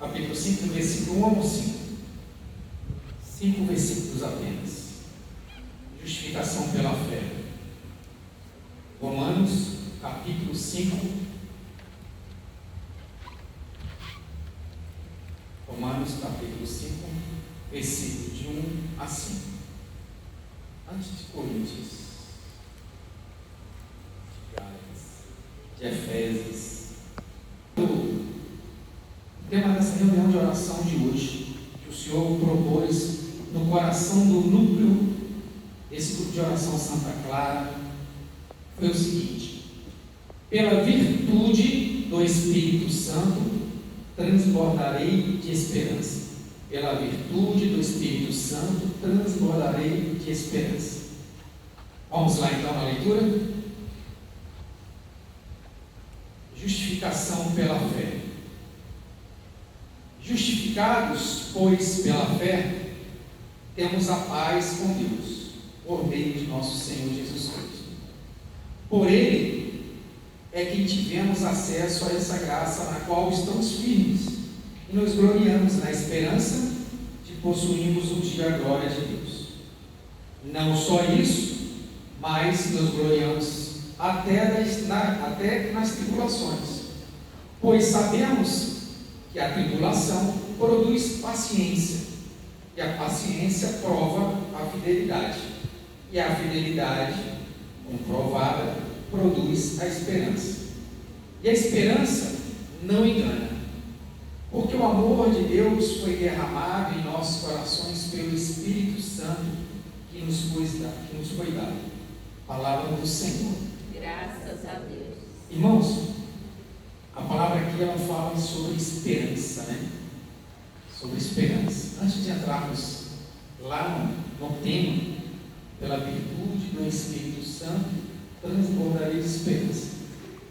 capítulo 5, versículo 1 ao 5. 5 versículos apenas. Justificação pela fé. Romanos, capítulo 5. Romanos, capítulo 5, versículo de 1 a 5. Antes de Coríntios, de Efésios. O tema dessa reunião de oração de hoje, que o Senhor propôs no coração do núcleo desse grupo de oração Santa Clara, foi o seguinte: pela virtude do Espírito Santo transbordarei de esperança. Pela virtude do Espírito Santo transbordarei de esperança. Vamos lá então na leitura. Justificação pela fé. Justificados, pois, pela fé, temos a paz com Deus, por meio de nosso Senhor Jesus Cristo. Por Ele é que tivemos acesso a essa graça na qual estamos firmes e nos gloriamos na esperança de possuirmos um dia a glória de Deus. Não só isso, mas nos gloriamos até nas tribulações, pois sabemos que a tribulação produz paciência, e a paciência prova a fidelidade, e a fidelidade comprovada produz a esperança, e a esperança não engana, porque o amor de Deus foi derramado em nossos corações pelo Espírito Santo que nos foi dado. Palavra do Senhor. Graças a Deus. Irmãos, a palavra aqui ela fala sobre esperança, né? Sobre esperança. Antes de entrarmos lá no tema, pela virtude do Espírito Santo, transbordarei de esperança.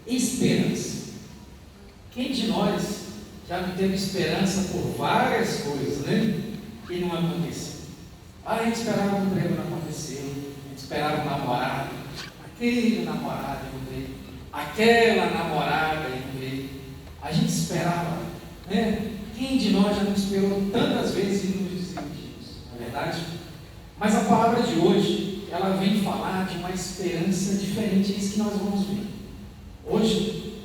Esperança. Quem de nós já não teve esperança por várias coisas, né? Que não aconteceu? A gente esperava um emprego, não aconteceu. A gente esperava um namorado. Aquele namorado não veio, aquela namorada não veio. A gente esperava, né? Quem de nós já não esperou tantas vezes e nos desiludimos, não é verdade? Mas a palavra de hoje, ela vem falar de uma esperança diferente, é isso que nós vamos ver. Hoje,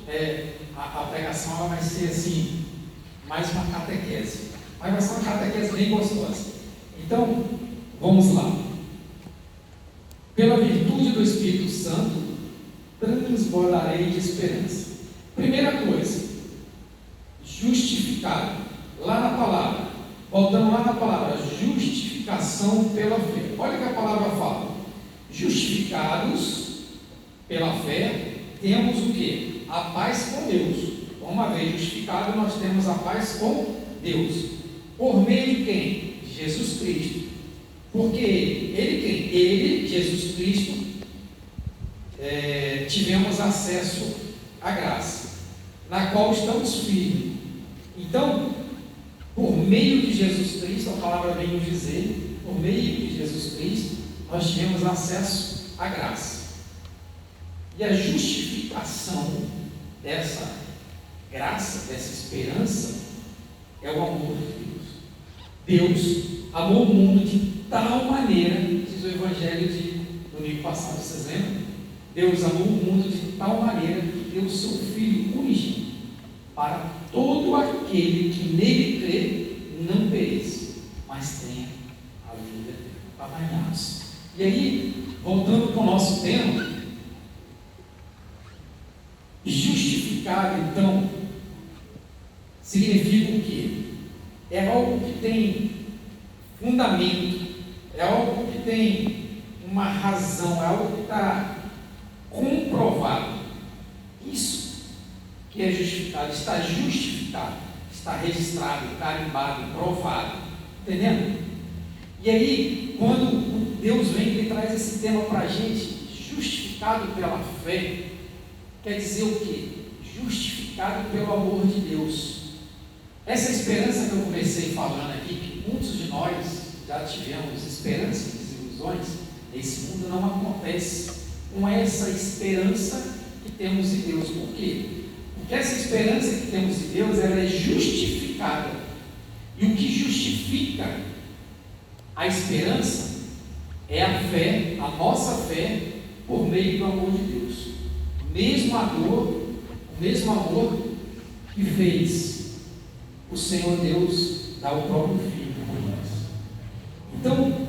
a pregação ela vai ser assim, mais uma catequese, mas vai ser uma catequese bem gostosa. Então, vamos lá. Pela virtude do Espírito Santo, transbordarei de esperança. Primeira coisa, justificado. Lá na palavra, voltando lá na palavra, justificação pela fé. Olha o que a palavra fala. Justificados pela fé, temos o quê? A paz com Deus. Uma vez justificado, nós temos a paz com Deus. Por meio de quem? Jesus Cristo. Porque Ele, Jesus Cristo, tivemos acesso à graça, na qual estamos firmes. Então, por meio de Jesus Cristo, a palavra vem nos dizer, por meio de Jesus Cristo, nós tivemos acesso à graça. E a justificação dessa graça, dessa esperança, é o amor de Deus. Deus amou o mundo de tal maneira, diz o Evangelho do domingo passado, vocês lembram? Deus amou o mundo de tal maneira que deu o seu Filho unigênito, para todo aquele que nele crê não pereça, mas tenha a vida eterna. E aí, voltando para o nosso tema, justificado então, significa o quê? É algo que tem fundamento, é algo que tem uma razão, é algo que está comprovado. Isso que é justificado, está justificado, está registrado, carimbado, provado. Entendendo? E aí, quando Deus vem e traz esse tema para a gente, justificado pela fé, quer dizer o quê? Justificado pelo amor de Deus. Essa esperança que eu comecei falando aqui, que muitos de nós já tivemos esperanças e desilusões, nesse mundo não acontece com essa esperança que temos em Deus. Por quê? Porque essa esperança que temos em Deus, ela é justificada justificada. E o que justifica a esperança é a fé, a nossa fé, por meio do amor de Deus. O mesmo amor que fez o Senhor Deus dar o próprio Filho por nós. Então,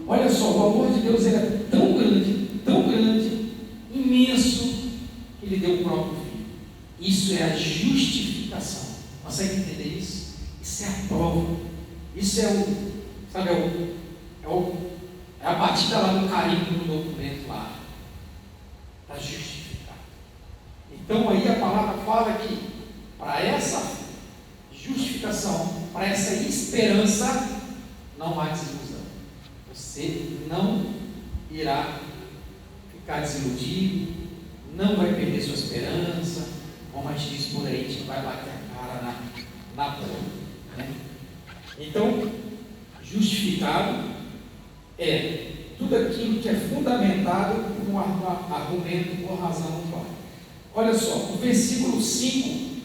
olha só, o amor de Deus é tão grande, imenso, que Ele deu o próprio Filho. Isso é a justificação. Consegue entender isso? Isso é a prova. Isso é a batida lá no carimbo do documento lá. Está justificado. Então aí a palavra fala que para essa justificação, para essa esperança, não há desilusão. Você não irá ficar desiludido, não vai perder sua esperança, como a gente diz por aí, a gente vai bater a cara na porta, né? Então, justificado é tudo aquilo que é fundamentado com argumento ou razão no Pai. Olha só, o versículo 5,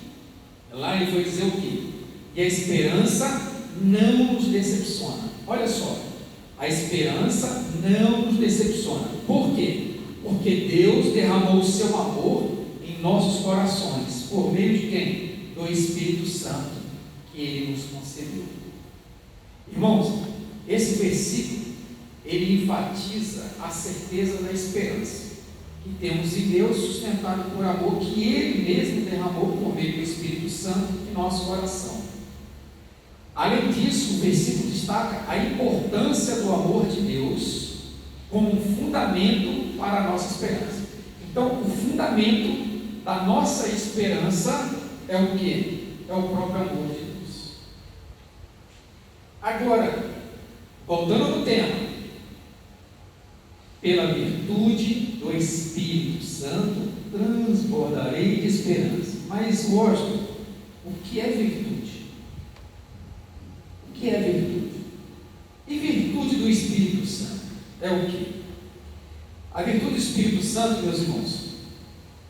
lá ele foi dizer o quê? E a esperança não nos decepciona. Olha só, a esperança não nos decepciona. Por quê? Porque Deus derramou o seu amor em nossos corações. Por meio de quem? Do Espírito Santo que Ele nos concedeu. Irmãos, esse versículo ele enfatiza a certeza da esperança que temos em Deus, sustentado por amor que Ele mesmo derramou por meio do Espírito Santo em nosso coração. Além disso, o versículo destaca a importância do amor de Deus como um fundamento para a nossa esperança. Então, o fundamento da nossa esperança é o quê? É o próprio amor de Deus. Agora, voltando no tema, pela virtude do Espírito Santo, transbordarei de esperança. Mas, Washington, o que é virtude? O que é virtude? E virtude do Espírito Santo é o quê? A virtude do Espírito Santo, meus irmãos,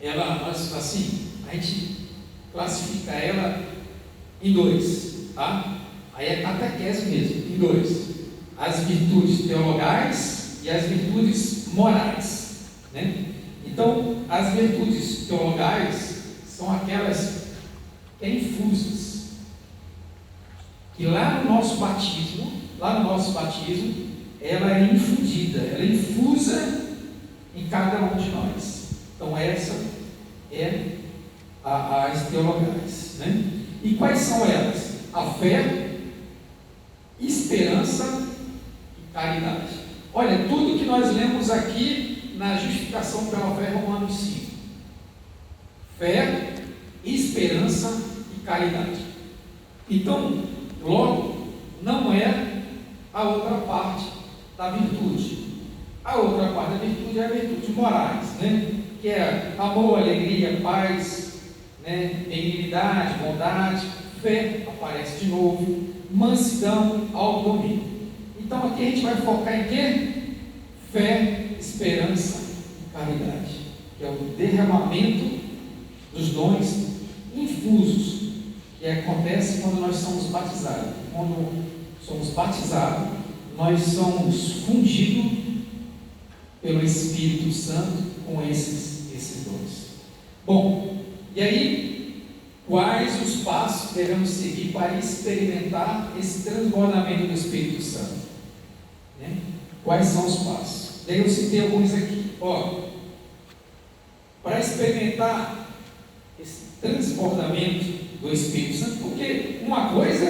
a gente classifica ela em dois, tá? Aí é catequese mesmo, em dois: as virtudes teologais e as virtudes morais, né? Então, as virtudes teologais são aquelas que é infusas, que lá no nosso batismo, ela é infundida, ela é infusa em cada um de nós. Então, essa é as teologais, né? E quais são elas? A fé, esperança e caridade. Olha, tudo que nós lemos aqui na justificação pela fé, Romanos 5. Fé, esperança e caridade. Então, logo, não é a outra parte da virtude. A outra parte da virtude é a virtude morais, né? Que é amor, alegria, paz, né? Benignidade, bondade. Fé aparece de novo, mansidão, autodomínio. Então aqui a gente vai focar em quê? Fé, esperança e caridade, que é o derramamento dos dons infusos que acontece quando nós somos batizados. Quando somos batizados, nós somos fundidos pelo Espírito Santo com esses dons. Bom, e aí, quais os passos que devemos seguir para experimentar esse transbordamento do Espírito Santo? Né? Quais são os passos? Daí eu citei alguns aqui. Para experimentar esse transbordamento do Espírito Santo, porque uma coisa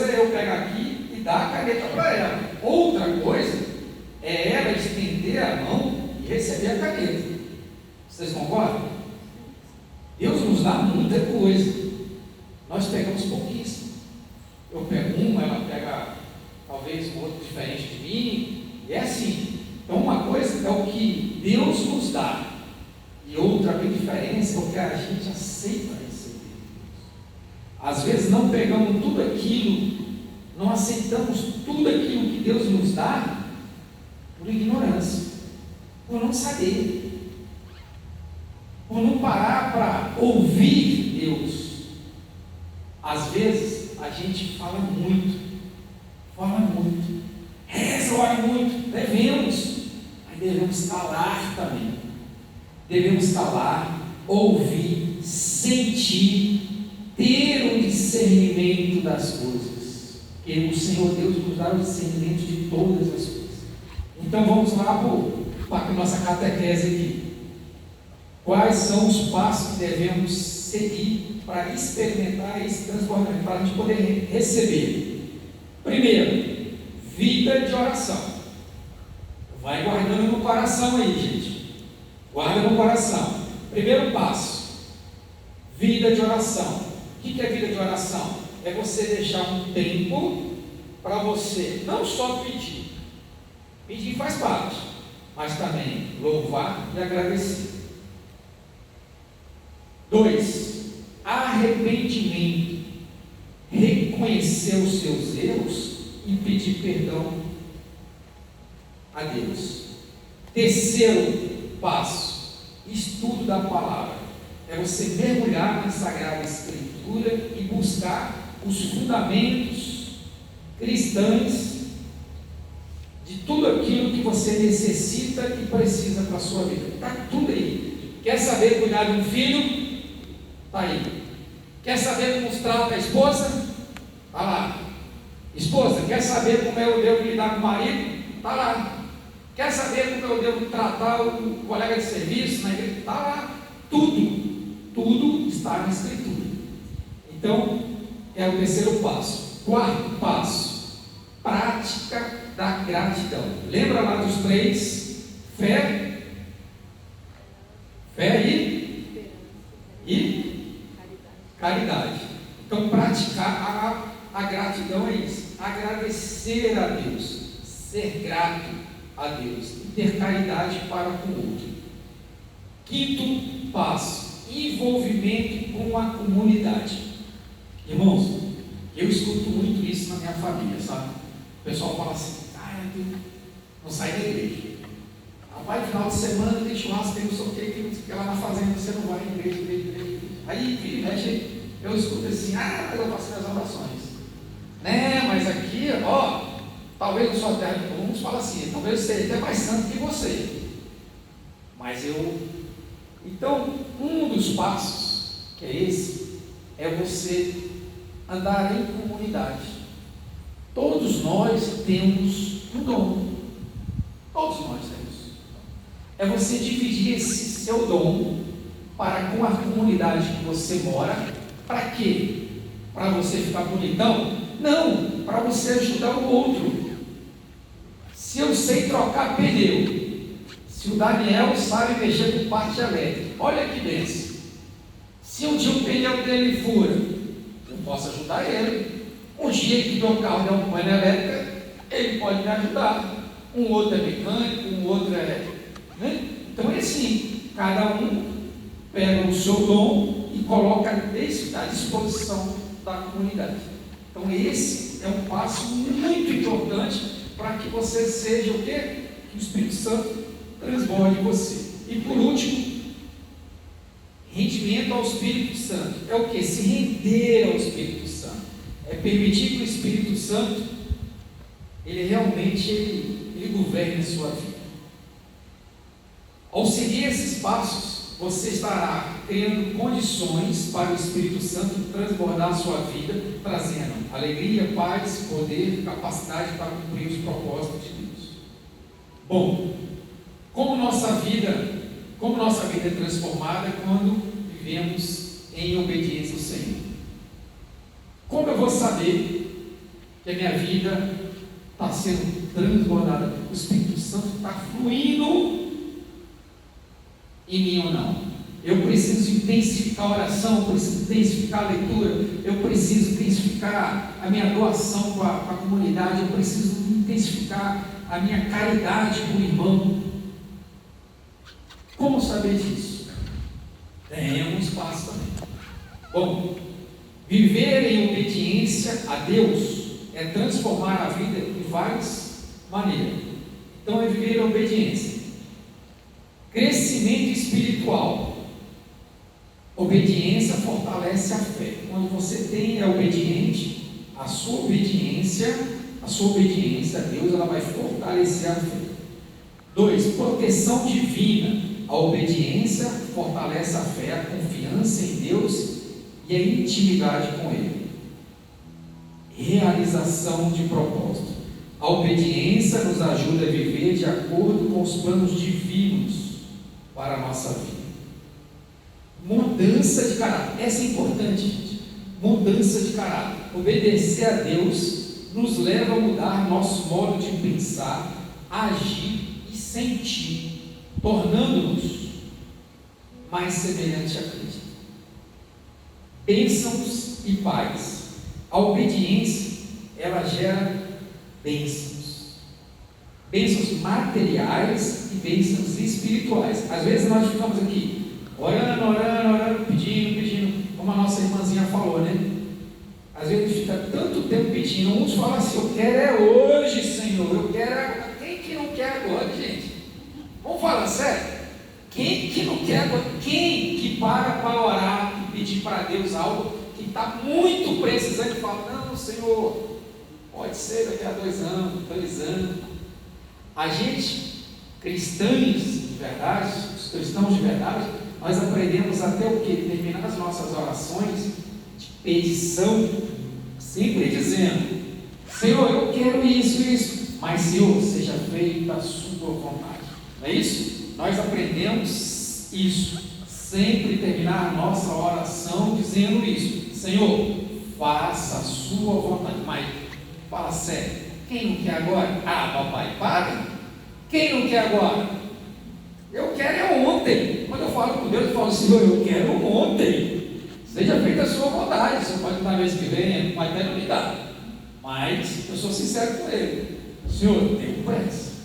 é eu pegar aqui e dar a caneta para ela, outra coisa é ela estender a mão e receber a caneta. Vocês concordam? Deus nos dá muita coisa, nós pegamos pouquíssimo. Eu pego uma, ela pega talvez um outro diferente de mim, e é assim. Então uma coisa é o que Deus nos dá, e outra bem diferente é o que a gente aceita receber. Às vezes não pegamos tudo aquilo, não aceitamos tudo aquilo que Deus nos dá por ignorância, por não saber, por não parar para ouvir Deus. Às vezes a gente fala muito, reza, ora muito, mas devemos calar também. Devemos calar, ouvir, sentir, ter um discernimento das coisas, porque o Senhor Deus nos dá o discernimento de todas as coisas. Então vamos lá para a nossa catequese aqui. Quais são os passos que devemos seguir para experimentar esse transbordamento, para a gente poder receber? Primeiro, vida de oração. Vai guardando no coração aí, gente. Guarda no coração. Primeiro passo, vida de oração. O que é vida de oração? É você deixar um tempo para você não só pedir. Pedir faz parte, mas também louvar e agradecer. 2. Arrependimento. Reconhecer os seus erros e pedir perdão a Deus. Terceiro passo, estudo da palavra. É você mergulhar na Sagrada Escritura e buscar os fundamentos cristãos de tudo aquilo que você necessita e precisa para a sua vida. Está tudo aí. Quer saber cuidar de um filho? Está aí. Quer saber como trata a esposa? Está lá. Esposa, quer saber como eu devo lidar com o marido? Está lá. Quer saber como eu devo tratar o colega de serviço na igreja? Está lá. Tudo está na Escritura. Então, é o terceiro passo. Quarto passo, prática da gratidão. Lembra lá dos 3? Fé e caridade. Então, praticar a gratidão é isso. Agradecer a Deus, ser grato a Deus e ter caridade para com o outro. Quinto passo, envolvimento com a comunidade. Irmãos, eu escuto muito isso na minha família, sabe? O pessoal fala assim: não sai da igreja. Vai no final de semana, tem churrasco, tem não sei o que lá na fazenda, você não vai à igreja. Aí, vira e mexe, eu escuto assim: mas eu faço minhas orações. Né, mas aqui, talvez na sua terra, alguns falam assim, talvez eu seja até mais santo que você. Mas então, um dos passos, que é esse, é você andar em comunidade. Todos nós temos um dom. Todos nós temos. É você dividir esse seu dom para com a comunidade que você mora. Para quê? Para você ficar bonitão? Não, para você ajudar o outro. Se eu sei trocar pneu, se o Daniel sabe mexer com parte elétrica, olha que benção. Se um dia o pneu dele fura, eu posso ajudar ele. Um dia que meu carro der um pane elétrica, ele pode me ajudar. Um outro é mecânico, um outro é... Né? Então é assim, cada um pega o seu dom e coloca à disposição da comunidade. Então esse é um passo muito importante para que você seja o quê? Que o Espírito Santo transborde em você. E por último, rendimento ao Espírito Santo. É o que? Se render ao Espírito Santo. É permitir que o Espírito Santo, ele realmente ele governe a sua vida. Ao seguir esses passos, você estará criando condições para o Espírito Santo transbordar a sua vida, trazendo alegria, paz, poder, capacidade para cumprir os propósitos de Deus. Bom, como nossa vida é transformada quando vivemos em obediência ao Senhor? Como eu vou saber que a minha vida está sendo transbordada? O Espírito Santo está fluindo em mim ou não? Eu preciso intensificar a oração, eu preciso intensificar a leitura, eu preciso intensificar a minha doação com a comunidade, eu preciso intensificar a minha caridade com o irmão. Como saber disso? Tem alguns passos também. Bom, viver em obediência a Deus é transformar a vida de várias maneiras. Então é viver em obediência. Crescimento espiritual. Obediência fortalece a fé. Quando você é obediente, a sua obediência a Deus, ela vai fortalecer a fé. 2, proteção divina. A obediência fortalece a fé, a confiança em Deus e a intimidade com Ele. Realização de propósito. A obediência nos ajuda a viver de acordo com os planos divinos para a nossa vida. Mudança de caráter. Essa é importante, gente. Mudança de caráter. Obedecer a Deus nos leva a mudar nosso modo de pensar, agir e sentir, tornando-nos mais semelhantes a Cristo. Bênçãos e paz. A obediência, ela gera bênçãos. Bênçãos materiais e bênçãos espirituais. Às vezes nós ficamos aqui orando, pedindo, como a nossa irmãzinha falou, né? Às vezes a gente fica tanto tempo pedindo, uns falam assim, eu quero é hoje, Senhor, eu quero é... Quem que não quer agora, gente? Vamos falar sério? Quem que não quer agora? Quem que para orar e pedir para Deus algo que está muito precisando e fala, não, Senhor, pode ser daqui a 2 anos, 3 anos. A gente, cristãos de verdade, os cristãos de verdade, nós aprendemos até o que? Terminar as nossas orações de petição, sempre dizendo, Senhor, eu quero isso, mas Senhor, seja feita a sua vontade. Não é isso? Nós aprendemos isso, sempre terminar a nossa oração dizendo isso, Senhor, faça a sua vontade. Mas, fala sério, quem não quer agora? Ah, papai, para! Quem não quer agora? Eu quero é ontem. Quando eu falo com Deus, eu falo, Senhor, eu quero ontem. Seja feita a sua vontade. Você pode dar mês que vem, vai até não me dar. Mas eu sou sincero com Ele. Senhor, tenho pressa.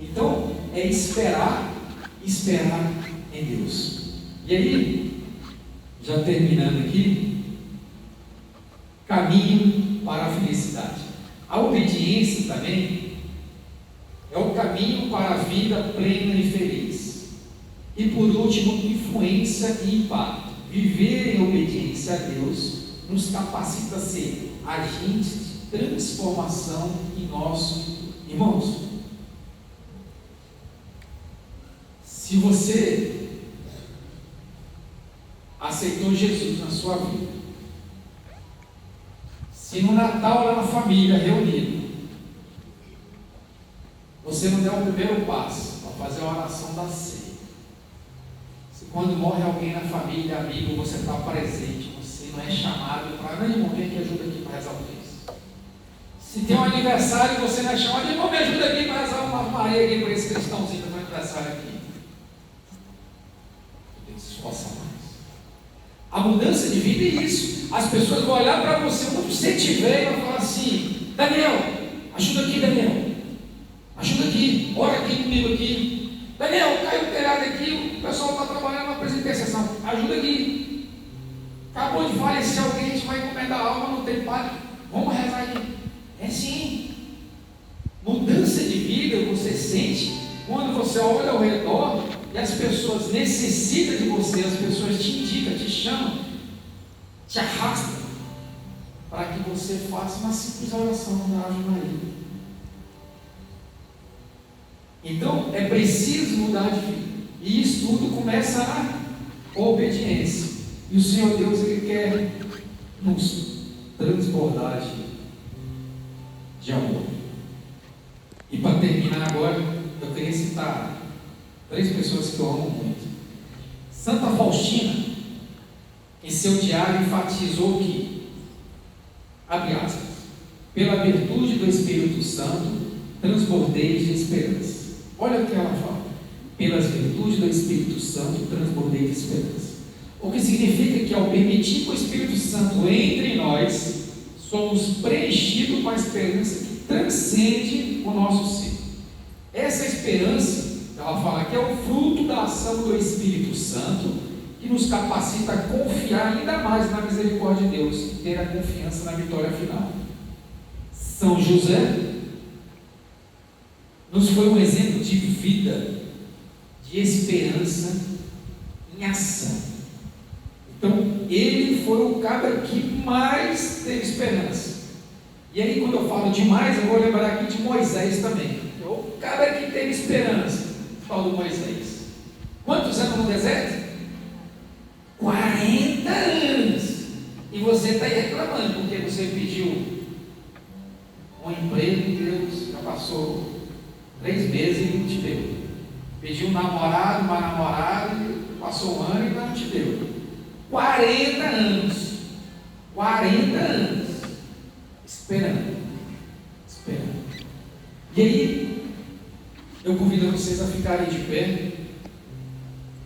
Então, é esperar em Deus. E aí, já terminando aqui, caminho para a felicidade. A obediência também é o caminho para a vida plena e feliz. E por último, influência e impacto. Viver em obediência a Deus nos capacita a ser agentes de transformação em nossos irmãos. Se você aceitou Jesus na sua vida, se no Natal lá na família reunida, você não der o primeiro passo para fazer a oração da ceia, se quando morre alguém na família, amigo, você está presente, você não é chamado para, não, irmão, vem que ajuda aqui para rezar o texto. Se tem um aniversário, você não é chamado, irmão, me ajuda aqui para rezar uma Maria aqui para esse cristãozinho que tem um aniversário aqui. Tem que se esforçar mais. A mudança de vida é isso. As pessoas vão olhar para você, quando você estiver, e vão falar assim, Daniel, ajuda aqui, Daniel. Ajuda aqui, ora aqui comigo aqui. Daniel, caiu o telhado aqui, o pessoal está trabalhando na intercessão. Ajuda aqui. Acabou de falecer alguém, a gente vai encomendar a alma, não tem padre. Vamos rezar aqui. É sim. Mudança de vida você sente quando você olha ao redor e as pessoas necessitam de você, as pessoas te indicam, te chamam, te arrastam para que você faça uma simples oração da Ave Maria. Então, é preciso mudar de vida. E isso tudo começa na obediência. E o Senhor Deus, Ele quer nos transbordar de amor. E para terminar agora, eu queria citar 3 pessoas que eu amo muito. Santa Faustina, em seu diário, enfatizou que, abre aspas, pela virtude do Espírito Santo, transbordeis de esperança. Olha o que ela fala. Pelas virtudes do Espírito Santo, transbordei de esperança. O que significa que ao permitir que o Espírito Santo entre em nós, somos preenchidos com a esperança que transcende o nosso ser. Essa esperança, ela fala que é o fruto da ação do Espírito Santo, que nos capacita a confiar ainda mais na misericórdia de Deus e ter a confiança na vitória final. São José nos foi um exemplo de vida, de esperança em ação. Então, ele foi o cabra que mais teve esperança. E aí, quando eu falo demais, eu vou lembrar aqui de Moisés também. O cabra que teve esperança, falo do Moisés. Quantos anos no deserto? 40 anos. E você está aí reclamando, porque você pediu um emprego e Deus já passou 3 meses e não te deu. Pediu um namorado, uma namorada, e passou 1 ano e não te deu. 40 anos. 40 anos. Esperando. E aí, eu convido vocês a ficarem de pé.